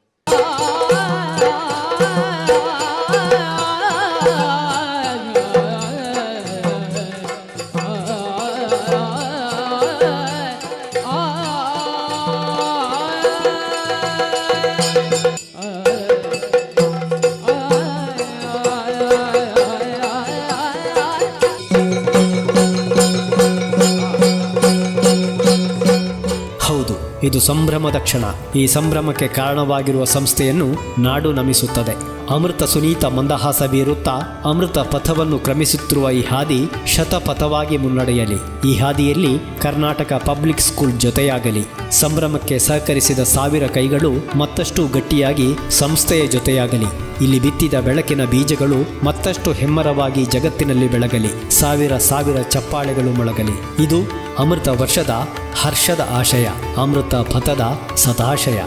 ಹೌದು, ಇದು ಸಂಭ್ರಮದ ಕ್ಷಣ. ಈ ಸಂಭ್ರಮಕ್ಕೆ ಕಾರಣವಾಗಿರುವ ಸಂಸ್ಥೆಯನ್ನು ನಾಡು ನಮಿಸುತ್ತದೆ. ಅಮೃತ ಸುನೀತ ಮಂದಹಾಸ ಬೀರುತ್ತಾ ಅಮೃತ ಪಥವನ್ನು ಕ್ರಮಿಸುತ್ತಿರುವ ಈ ಹಾದಿ ಶತಪಥವಾಗಿ ಮುನ್ನಡೆಯಲಿ. ಈ ಹಾದಿಯಲ್ಲಿ ಕರ್ನಾಟಕ ಪಬ್ಲಿಕ್ ಸ್ಕೂಲ್ ಜೊತೆಯಾಗಲಿ. ಸಂಭ್ರಮಕ್ಕೆ ಸಹಕರಿಸಿದ ಸಾವಿರ ಕೈಗಳು ಮತ್ತಷ್ಟು ಗಟ್ಟಿಯಾಗಿ ಸಂಸ್ಥೆಯ ಜೊತೆಯಾಗಲಿ. ಇಲ್ಲಿ ಬಿತ್ತಿದ ಬೆಳಕಿನ ಬೀಜಗಳು ಮತ್ತಷ್ಟು ಹೆಮ್ಮರವಾಗಿ ಜಗತ್ತಿನಲ್ಲಿ ಬೆಳಗಲಿ. ಸಾವಿರ ಸಾವಿರ ಚಪ್ಪಾಳೆಗಳು ಮೊಳಗಲಿ. ಇದು ಅಮೃತ ವರ್ಷದ ಹರ್ಷದ ಆಶಯ, ಅಮೃತ ಪಥದ ಸದಾಶಯ.